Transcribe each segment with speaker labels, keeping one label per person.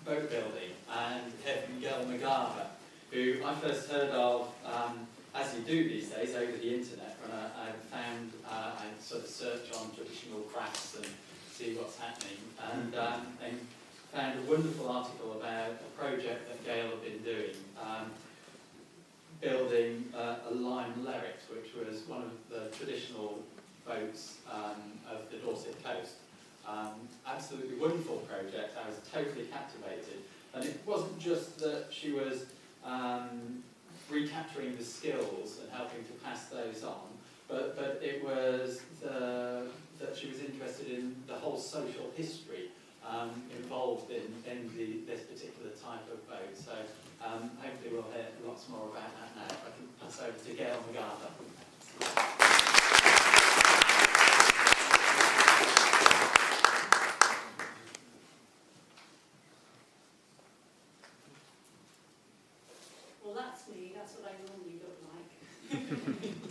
Speaker 1: boat building, and hear from Gail McGarva, who I first heard of, as you do these days, over the internet, when I found, I sort of search on traditional crafts and see what's happening, and found a wonderful article about a project that Gail had been doing, building a lime lerret, which was one of the traditional boats of the Dorset coast. Absolutely wonderful project. I was totally captivated, and it wasn't just that she was recapturing the skills and helping to pass those on, but it was that she was interested in the whole social history involved in this particular type of boat. So hopefully we'll hear lots more about that now. I can pass over to Gail McGarva.
Speaker 2: Well, that's me. That's what I normally look like.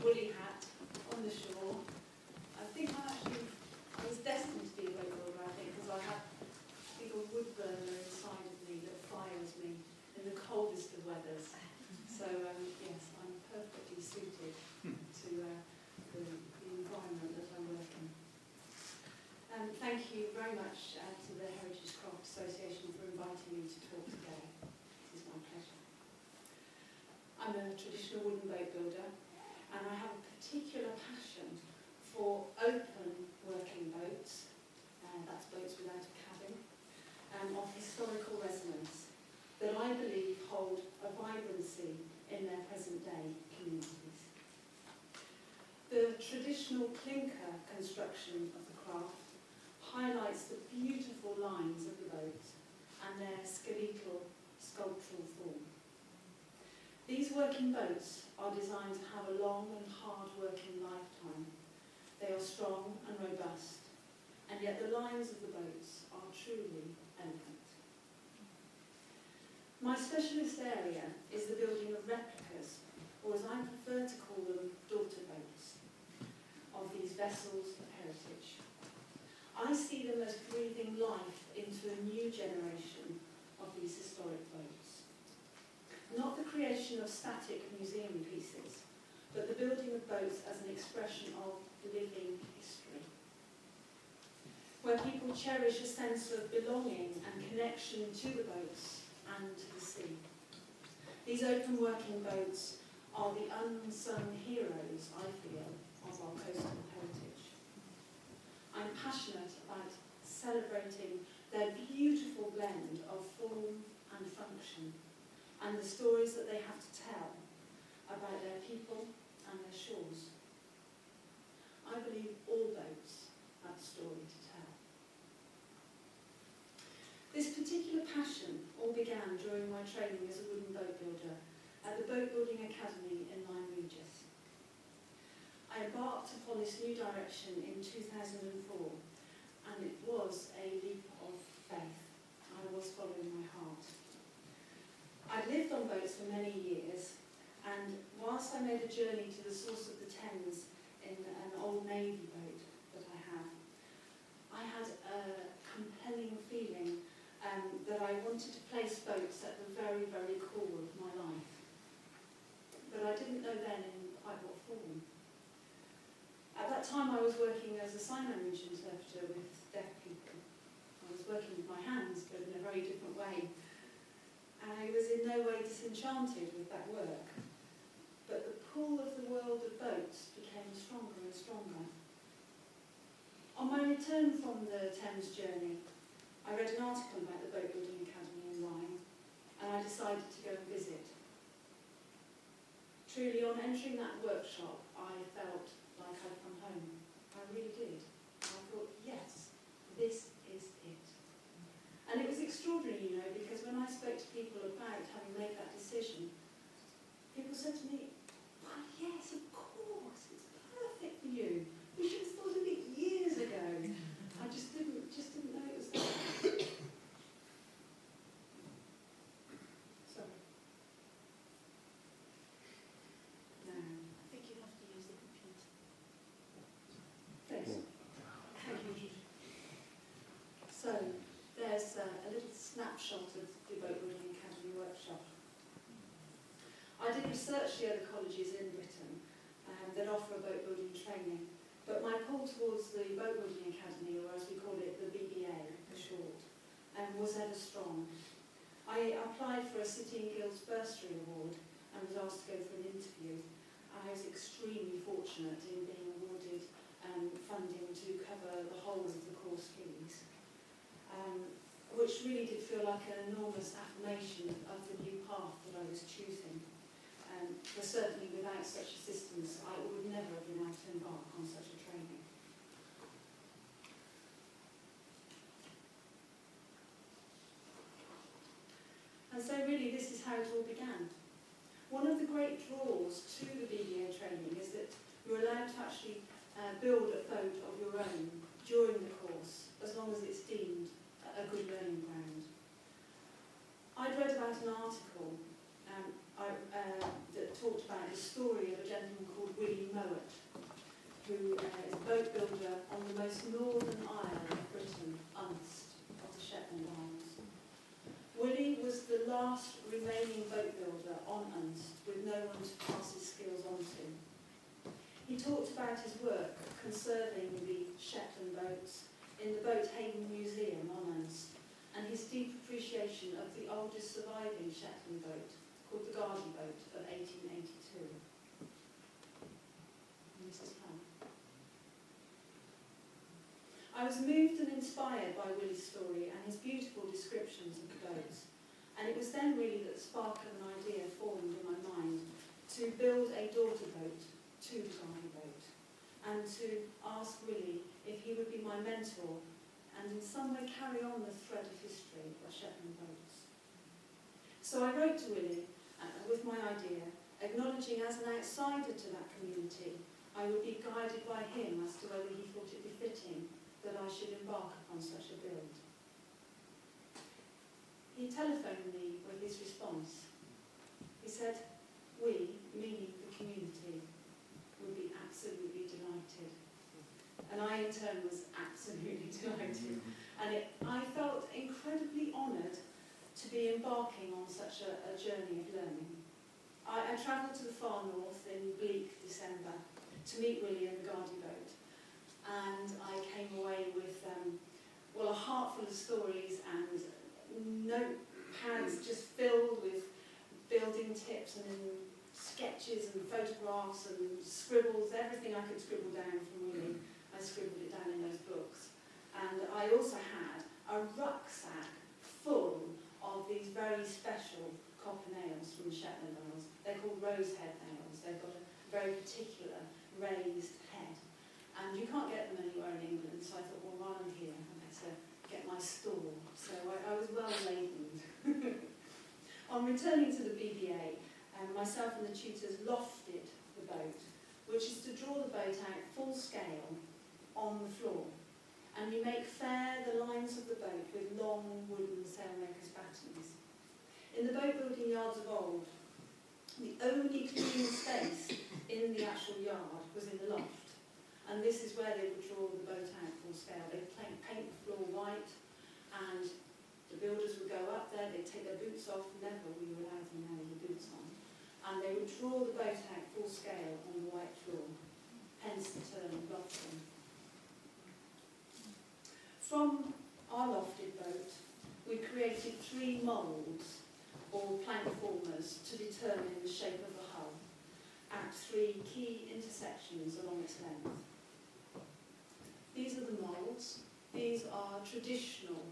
Speaker 2: Woolly hat on the shore. I think I was destined to be a boat builder, I think, because I have a wood burner inside of me that fires me in the coldest of weathers. So, yes, I'm perfectly suited to the environment that I work in. Thank you very much to the Heritage Craft Association for inviting me to talk today. It is my pleasure. I'm a traditional wooden boat builder, and I have a particular passion for open working boats, that's boats without a cabin, of historical resonance that I believe hold a vibrancy in their present day communities. The traditional clinker construction of the craft highlights the beautiful lines of the boat and their skeletal sculptural form. These working boats are designed to have a long and hard working lifetime. They are strong and robust, and yet the lines of the boats are truly elegant. My specialist area is the building of replicas, or as I prefer to call them, daughter boats, of these vessels of heritage. I see them as breathing life into a new generation of these historic boats. Not the creation of static museum pieces, but the building of boats as an expression of living history, where people cherish a sense of belonging and connection to the boats and to the sea. These open working boats are the unsung heroes, I feel, of our coastal heritage. I'm passionate about celebrating their beautiful blend of form and function, and the stories that they have to tell about their people and their shores. I believe all boats have a story to tell. This particular passion all began during my training as a wooden boat builder at the Boat Building Academy in Lyme Regis. I embarked upon this new direction in 2004, and it was a leap of faith. I was following my heart. I'd lived on boats for many years, and whilst I made a journey to the source of the Thames in an old Navy boat that I had a compelling feeling that I wanted to place boats at the very, very core of my life. But I didn't know then in quite what form. At that time I was working as a sign language interpreter with deaf people. I was working with my hands, but in a very different way. I was in no way disenchanted with that work, but the pull of the world of boats became stronger and stronger. On my return from the Thames journey, I read an article about the Boat Building Academy in Lyme, and I decided to go and visit. Truly, on entering that workshop, I felt like I'd come home. I really did. I thought, yes, this is it. And it was extraordinary, you know, because when I spoke to people about having made that decision, people said to me, well, yes, of course, it's perfect for you. We should have thought of it years ago. I just didn't know it was there. Sorry. No, I think you have to use the computer. Thanks. Thank you. So, there's a little snapshot of researched the other colleges in Britain that offer boat building training, but my pull towards the Boat Building Academy, or as we call it, the BBA for short, was ever strong. I applied for a City and Guilds Bursary Award and was asked to go for an interview. I was extremely fortunate in being awarded funding to cover the whole of the course fees, which really did feel like an enormous affirmation of the new path that I was choosing. For certainly without such assistance, I would never have been able to embark on such a training. And so really this is how it all began. One of the great draws to the BBA training is that you're allowed to actually build a boat of your own during the course, as long as it's deemed a good learning ground. I'd read about an article that talked about the story of a gentleman called Willie Mowat, who is a boat builder on the most northern isle of Britain, Unst, of the Shetland Isles. Willie was the last remaining boat builder on Unst, with no one to pass his skills on to. He talked about his work conserving the Shetland boats in the Boat Haven Museum on Unst, and his deep appreciation of the oldest surviving Shetland boat, called the Gardy boat of 1882. And this is how. I was moved and inspired by Willie's story and his beautiful descriptions of the boats, and it was then really that the spark of an idea formed in my mind to build a daughter boat to the Gardy boat, and to ask Willie if he would be my mentor and in some way carry on the thread of history of Shetland boats. So I wrote to Willie with my idea, acknowledging as an outsider to that community, I would be guided by him as to whether he thought it befitting that I should embark upon such a build. He telephoned me with his response. He said, we, meaning the community, would be absolutely delighted. And I in turn was absolutely delighted. And I felt incredibly honoured to be embarking on such a journey of learning. I travelled to the far north in bleak December to meet Willie and the Gardy boat, and I came away with a heart full of stories and notepads just filled with building tips and sketches and photographs and scribbles, everything I could scribble down from Willie. I scribbled it down in those books. And I also had a rucksack full of these very special copper nails from the Shetland Isles. They're called rosehead nails. They've got a very particular raised head. And you can't get them anywhere in England, so I thought, well, while I'm here, I better get my store. So I was well laden. On returning to the BBA, myself and the tutors lofted the boat, which is to draw the boat out full scale on the floor. And you make fair the lines of the boat with long wooden sailmaker's battens. In the boat building yards of old, the only clean space in the actual yard was in the loft. And this is where they would draw the boat out full scale. They'd paint the floor white, and the builders would go up there, they'd take their boots off, never were you allowed them now with the boots on, and they would draw the boat out full scale on the white floor, hence the term lofting. From our lofted boat, we created 3 moulds, or plank formers, to determine the shape of the hull at 3 key intersections along its length. These are the moulds. These are traditional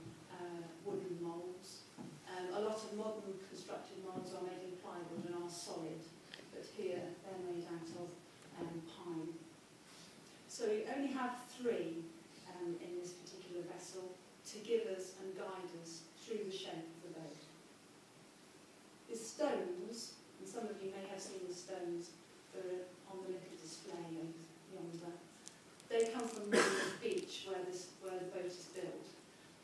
Speaker 2: wooden moulds. A lot of modern constructed moulds are made in plywood and are solid, but here they're made out of pine. So we only have 3 in this particular vessel to give us and guide us through the shape of the boat. The stones, and some of you may have seen the stones that are on the little display yonder, they come from Monmouth Beach, where the boat is built.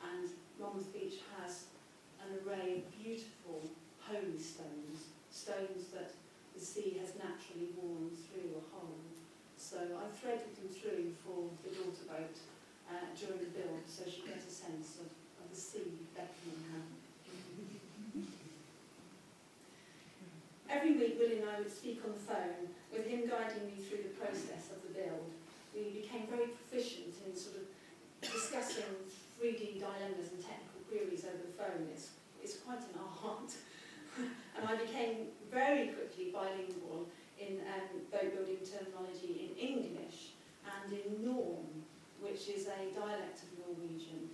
Speaker 2: And Monmouth Beach has an array of beautiful holy stones, stones that the sea has naturally worn through a hole. So I threaded them through for the daughter boat during the build, so she gets a sense of the sea beckoning her. Every week, Willie and and I would speak on the phone, with him guiding me through the process of the build. We became very proficient in sort of discussing 3D dilemmas and technical queries over the phone. It's quite an art. And I became very quickly bilingual in boat building terminology in English and in Norn, which is a dialect of Norwegian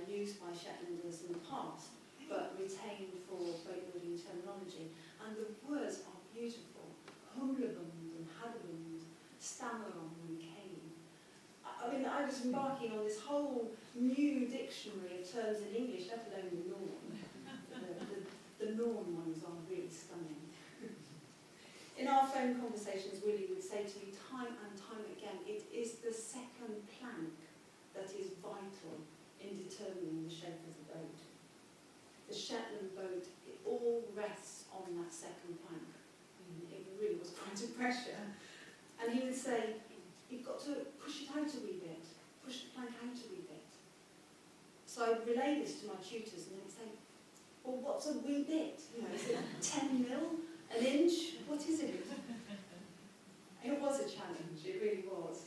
Speaker 2: used by Shetlanders in the past, but retained for boat building terminology. And the words are beautiful. Humlebund and Hadlund, Stammeron and Cane. I mean, I was embarking on this whole new dictionary of terms in English, let alone the Norn. The Norn ones are really stunning. In our phone conversations, Willie would say to me time and time again, it is the second plank that is vital in determining the shape of the boat. The Shetland boat, it all rests on that second plank. It really was quite a pressure. And he would say, you've got to push it out a wee bit, push the plank out a wee bit. So I'd relay this to my tutors and they'd say, well, what's a wee bit? You know, is it 10 mil? An inch? What is it? It was a challenge, it really was.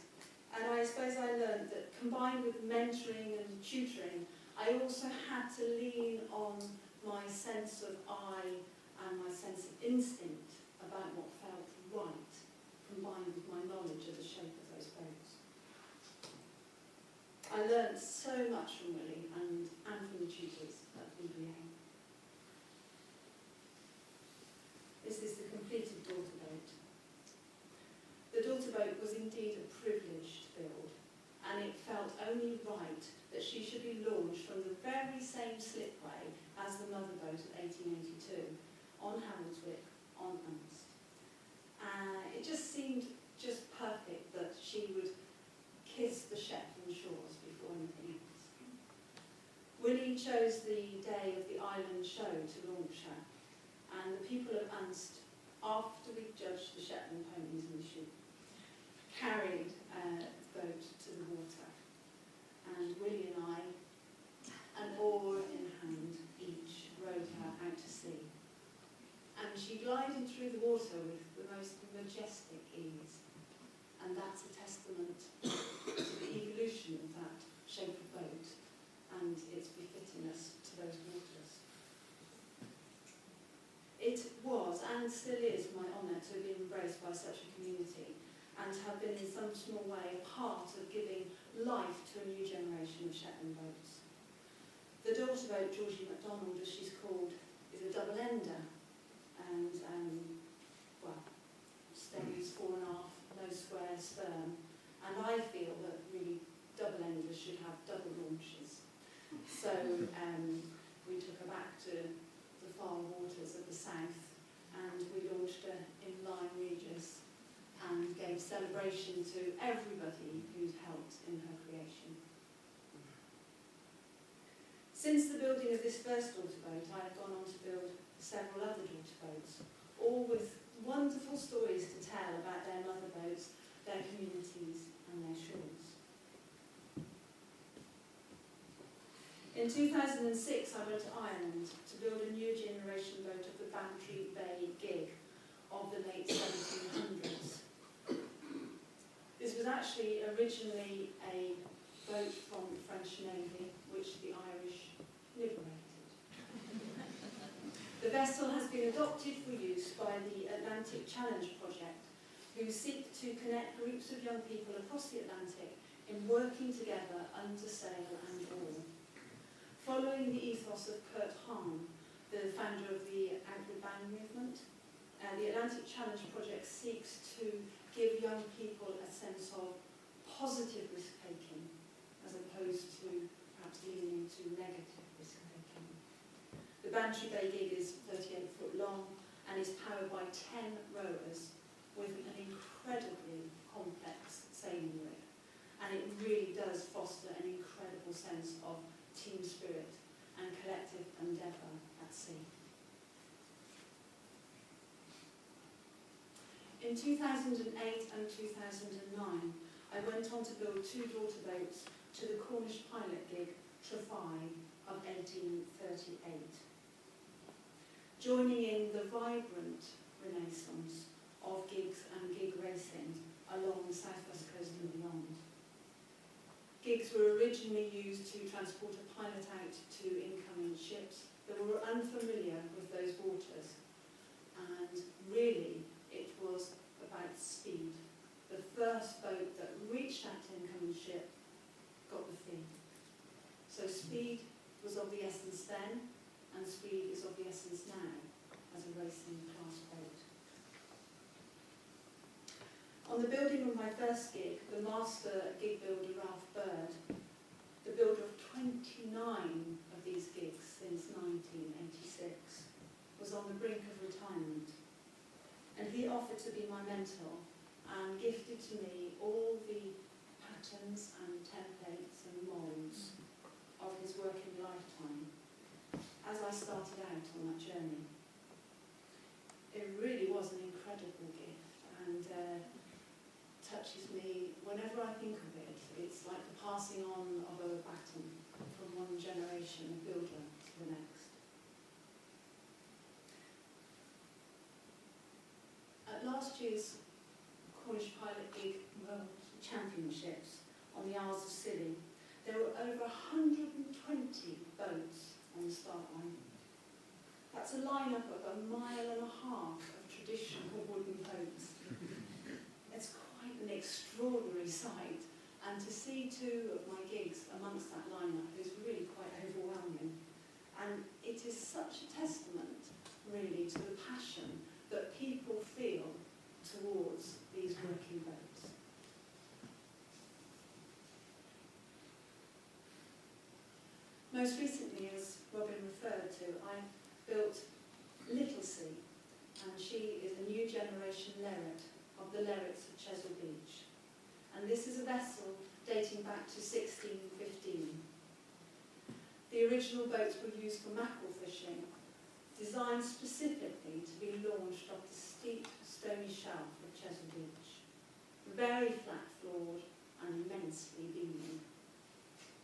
Speaker 2: And I suppose I learned that combined with mentoring and tutoring, I also had to lean on my sense of eye and my sense of instinct about what felt right, combined with my knowledge of the shape of those boats. I learned so much from Willie and from the tutors at BBA. This is the completed daughter boat. The daughter boat was indeed a privileged build, and it felt only right that she should be launched from the very same slipway as the mother boat of 1882, on Hamilswick, on Unst. It just seemed just perfect that she would kiss the Shetland shores before anything else. Willie chose the day of the island show to launch her, and the people of Unst, after we judged the Shetland ponies and the sheep, carried the boat to the water. And Willie and I, an oar in hand each, rowed her out to sea. And she glided through the water with the most majestic ease. And that's a testament to the evolution of that shape of boat and its befittingness to those waters. It was and still is my honour to have been embraced by such a community and to have been in some small way a part of giving life to a new generation of Shetland boats. The daughter boat, Georgie MacDonald, as she's called, is a double-ender and, well, stems 4.5, no square stern. And I feel that really double-enders should have double launches. So we took her back to the far waters of the south and we launched her in Lyme Regis and gave celebration to everybody who'd helped in her creation. Since the building of this first daughter boat, I have gone on to build several other daughter boats, all with wonderful stories to tell about their mother boats, their communities and their shores. In 2006, I went to Ireland to build a new generation boat of the Bantry Bay gig of the late 1700s. This was actually originally a boat from the French Navy, which the Irish liberated. The vessel has been adopted for use by the Atlantic Challenge project, who seek to connect groups of young people across the Atlantic in working together under sail and oar. Following the ethos of Kurt Hahn, the founder of the Outward Bound movement, the Atlantic Challenge project seeks to give young people a sense of positive risk-taking as opposed to perhaps leaning into negative risk-taking. The Bantry Bay gig is 38 foot long and is powered by 10 rowers with an incredibly complex sailing rig. And it really does foster an incredible sense of team spirit and collective endeavour at sea. In 2008 and 2009, I went on to build 2 daughter boats to the Cornish pilot gig Trafai of 1838. Joining in the vibrant renaissance of gigs and gig racing along the southwest coast and beyond. Gigs were originally used to transport a pilot out to incoming ships that were unfamiliar with those waters, and really it was about speed. The first boat that reached that incoming ship got the fee. So speed was of the essence then, and speed is of the essence now as a racing class boat. On the building of my first gig, the master gig builder Ralph Bird, the builder of 29 of these gigs since 1986, was on the brink of retirement. And he offered to be my mentor and gifted to me all the patterns and templates and moulds of his working lifetime as I started out on that journey. It really was an incredible gift, and touches me whenever I think of it. It's like the passing on of a baton from one generation of builder to the next. At last year's Cornish Pilot Gig World Championships on the Isles of Scilly, there were over 120 boats on the start line. That's a lineup of 1.5 miles of traditional wooden boats. It's quite an extraordinary sight, and to see two of my gigs amongst that lineup is really quite overwhelming. And it is such a testament, really, to the passion that people feel towards these working boats. Most recently, as Robin referred to, I built Little Sea, and she is a new generation Lerret of the Lerrets of Chesil Beach. And this is a vessel dating back to 1615. The original boats were used for mackerel fishing, designed specifically to be launched off the steep, stony shelf of Chesil Beach. Very flat-floored and immensely beaming.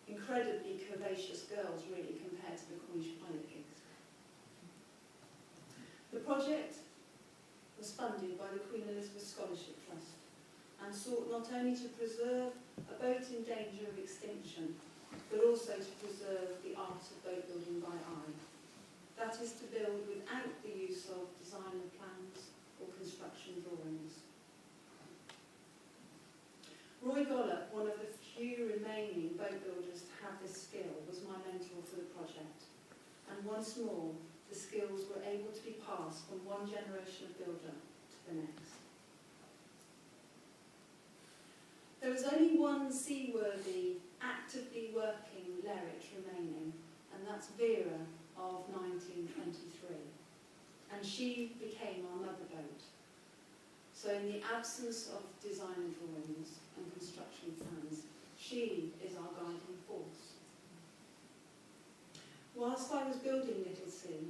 Speaker 2: Incredibly curvaceous girls, really, compared to the Cornish pilot gigs. The project was funded by the Queen Elizabeth Scholarship Trust and sought not only to preserve a boat in danger of extinction, but also to preserve the art of boat building by eye. That is to build without the use of designer plans or construction drawings. Roy Gollop, one of the few remaining boat builders to have this skill, was my mentor for the project. And once more, the skills were able to be passed from one generation of builder to the next. There was only one seaworthy, actively working Lerret remaining, and that's Vera of 1923. And she became our mother boat. So in the absence of design drawings and construction plans, she is our guiding force. Whilst I was building Little Sea,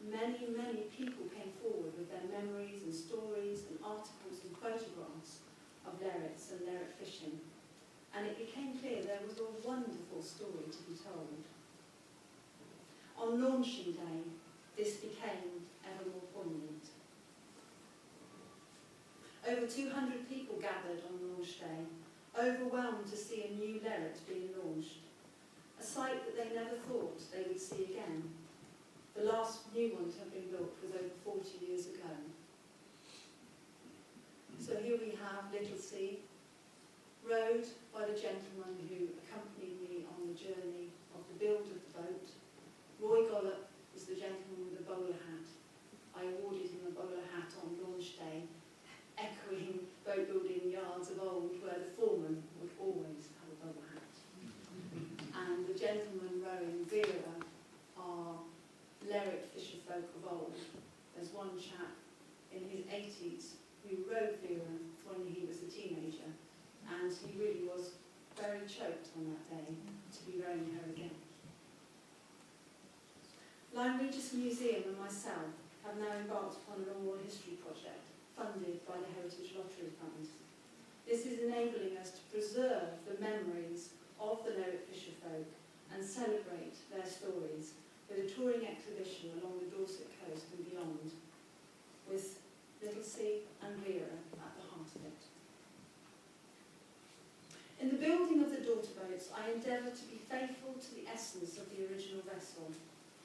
Speaker 2: many, many people came forward with their memories and stories and articles and photographs of Lerrets and Lerret fishing, and it became clear there was a wonderful story to be told. On launching day, this became ever more poignant. Over 200 people gathered on launch day, overwhelmed to see a new Lerret being launched, a sight that they never thought they would see again. The last new one to have been built was over 40 years ago. So here we have Little Sea, rowed by the gentleman who accompanied me on the journey of the build of the boat. Roy Gollop is the gentleman with the bowler hat. I awarded him a bowler hat on launch day, echoing boat building yards of old where the foreman would always have a bowler hat. And the gentleman rowing Vera are Lerret fisher folk of old. There's one chap in his 80s who rowed Vera when he was a teenager, and he really was very choked on that day to be rowing her again. Lyme Regis Museum and myself have now embarked upon an oral history project funded by the Heritage Lottery Fund. This is enabling us to preserve the memories of the Lerret fisher folk and celebrate their stories with a touring exhibition along the Dorset coast and beyond, with Littlesea and Vera at the heart of it. In the building of the daughter boats, I endeavour to be faithful to the essence of the original vessel,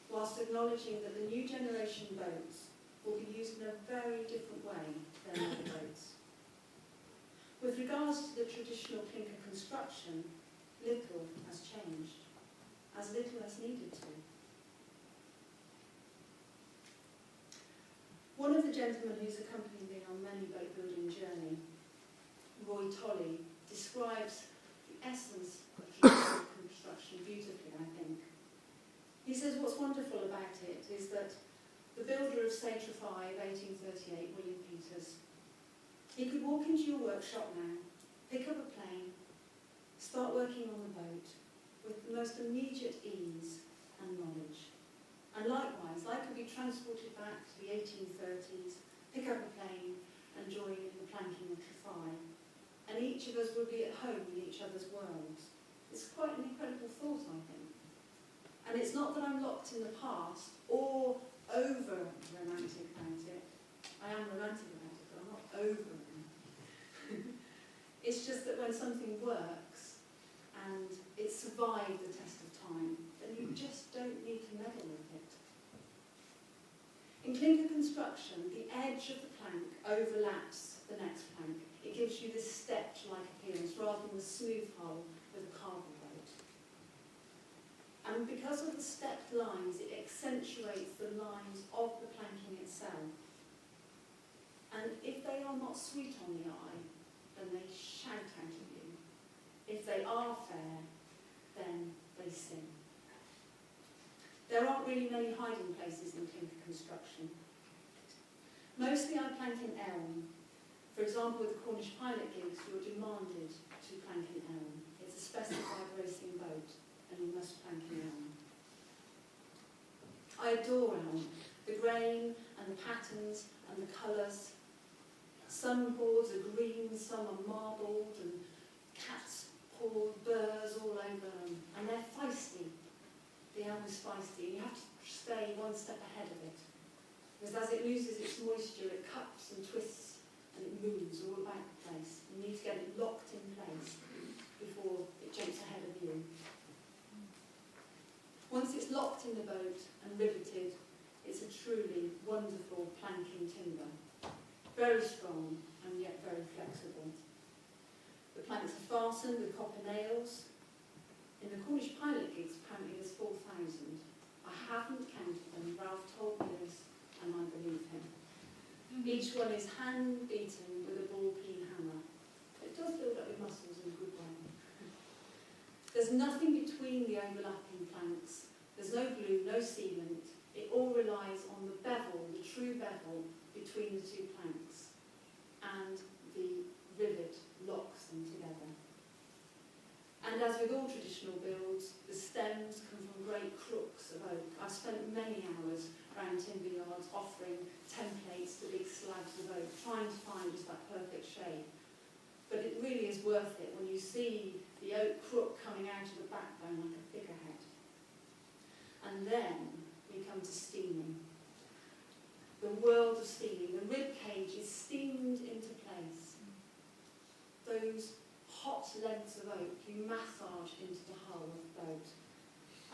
Speaker 2: whilst acknowledging that the new generation boats will be used in a very different way than other boats. With regards to the traditional clinker construction, little has changed, as little as needed to. One of the gentlemen who's accompanied me on many boat building journey, Roy Tolley, describes the essence of traditional construction beautifully, I think. He says what's wonderful about it is that the builder of Satyr 5, 1838, William Peters, he could walk into your workshop now, pick up a plane, start working on the boat with the most immediate ease and knowledge. And likewise, I could be transported back to the 1830s, pick up a plane and join in the planking of Trafai. And each of us would be at home in each other's worlds. It's quite an incredible thought, I think. And it's not that I'm locked in the past or over-romantic about it. I am romantic about it, but I'm not over-romantic. It's just that when something works and it's survived the test of time, then you just don't need to meddle with it. In clinker construction, the edge of the plank overlaps the next plank. It gives you this stepped-like appearance rather than the smooth hull with a carbon boat. And because of the stepped lines, it accentuates the lines of the planking itself. And if they are not sweet on the eye, then they shout out at you. If they are fair, then they sing. There aren't really many hiding places in clinker construction. Mostly I plank in elm. For example, with the Cornish pilot gigs, you're demanded to plank in elm. It's a specified racing boat, and you must plank in elm. I adore elm. The grain and the patterns and the colours. Some boards are green, some are marbled, and cat's paw burrs all over them. And they're feisty. The elm is feisty, and you have to stay one step ahead of it. Because as it loses its moisture, it cups and twists, and it moves all about the place. You need to get it locked in place before it jumps ahead of you. Once it's locked in the boat and riveted, it's a truly wonderful planking timber. Very strong and yet very flexible. The planks are fastened with copper nails. In the Cornish pilot gigs, apparently there's 4,000. I haven't counted them. Ralph told me this, and I believe him. Each one is hand-beaten with a ball-peen hammer. It does build up your muscles in a good way. There's nothing between the overlapping planks. There's no glue, no sealant. It all relies on the bevel, the true bevel, between the two planks. And the rivet locks them together. And as with all traditional builds, the stems come from great crooks of oak. I've spent many hours around timber yards offering templates to big slabs of oak, trying to find just that perfect shape. But it really is worth it when you see the oak crook coming out of the backbone like a figurehead. And then we come to steaming. The world of steaming. The rib cage is steamed into place. Those hot lengths of oak you massage into the hull of the boat.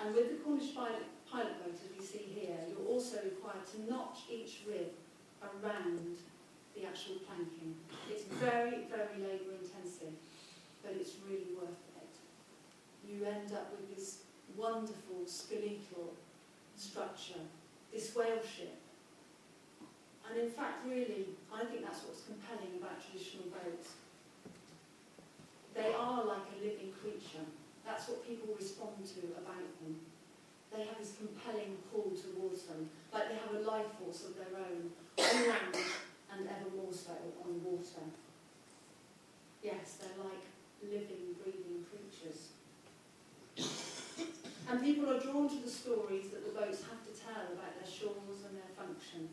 Speaker 2: And with the Cornish pilot boat, as we see here, you're also required to notch each rib around the actual planking. It's very, very labour intensive, but it's really worth it. You end up with this wonderful skeletal structure, this whale ship. And in fact, really, I think that's what's compelling about traditional boats. They are like a living creature. That's what people respond to about them. They have this compelling pull towards them, like they have a life force of their own, on land and ever more so on water. Yes, they're like living, breathing creatures. And people are drawn to the stories that the boats have to tell about their shores and their function.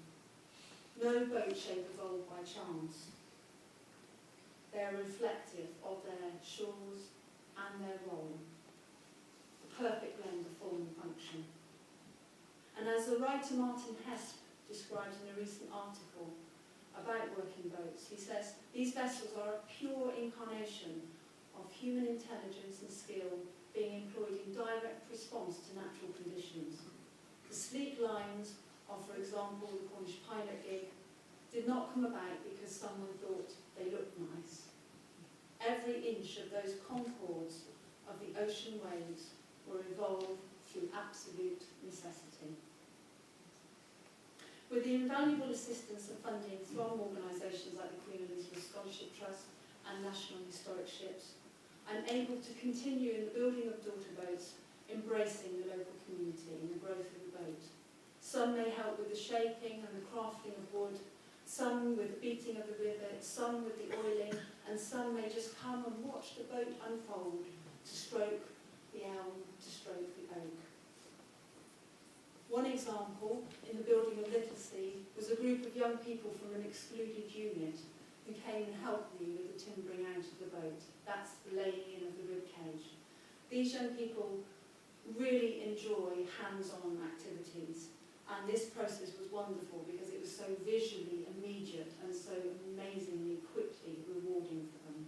Speaker 2: No boat shape evolved by chance. They are reflective of their shores and their role. The perfect blend of form and function. And as the writer Martin Hesp describes in a recent article about working boats. He says, these vessels are a pure incarnation of human intelligence and skill being employed in direct response to natural conditions. The sleek lines of, for example, the Cornish pilot gig did not come about because someone thought they looked nice. Every inch of those concords of the ocean waves were evolved through absolute necessity. With the invaluable assistance and funding from organisations like the Queen Elizabeth Scholarship Trust and National Historic Ships, I'm able to continue in the building of daughter boats, embracing the local community and the growth of the boat. Some may help with the shaping and the crafting of wood, some with the beating of the rivet, some with the oiling, and some may just come and watch the boat unfold, to stroke the elm, to stroke the oak. One example, in the building of Littlesea, was a group of young people from an excluded unit who came and helped me with the timbering out of the boat. That's the laying in of the rib cage. These young people really enjoy hands-on activities, and this process was wonderful because it was so visually immediate and so amazingly quickly rewarding for them.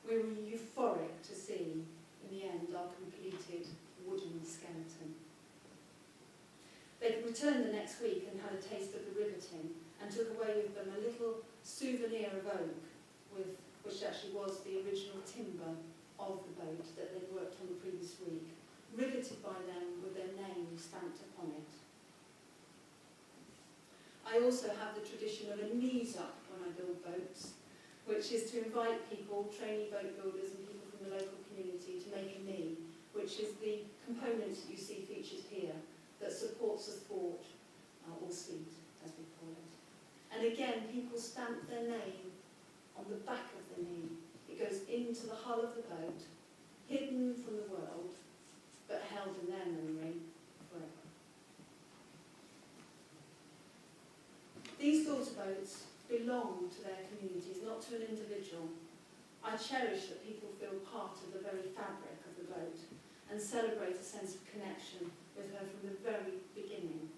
Speaker 2: We were euphoric to see, in the end, our completed wooden skeleton. They returned the next week and had a taste of the riveting and took away with them a little souvenir of oak, which actually was the original timber of the boat that they'd worked on the previous week, riveted by them with their name stamped upon it. I also have the tradition of a knees up when I build boats, which is to invite people, trainee boat builders and people from the local community to make a knee, which is the component that you see featured here that supports a thwart or seat, as we call it. And again, people stamp their name on the back of the knee. It goes into the hull of the boat, hidden from the world, but held in their memory forever. These daughter boats belong to their communities, not to an individual. I cherish that people feel part of the very fabric of the boat and celebrate a sense of connection with her from the very beginning.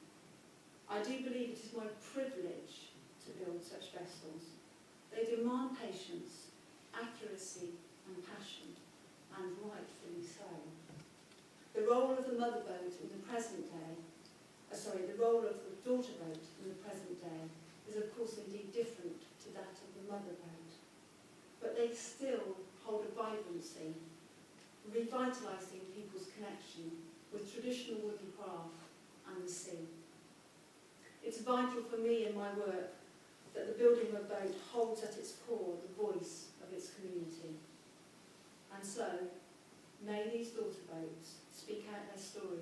Speaker 2: I do believe it is my privilege to build such vessels. They demand patience, accuracy and passion, and rightfully so. The role of the mother boat in the present day, the role of the daughter boat in the present day is of course indeed different to that of the mother boat. But they still hold a vibrancy, revitalising people's connection with traditional wooden craft and the sea. It's vital for me in my work that the building of a boat holds at its core the voice of its community. And so, may these daughter boats speak out their stories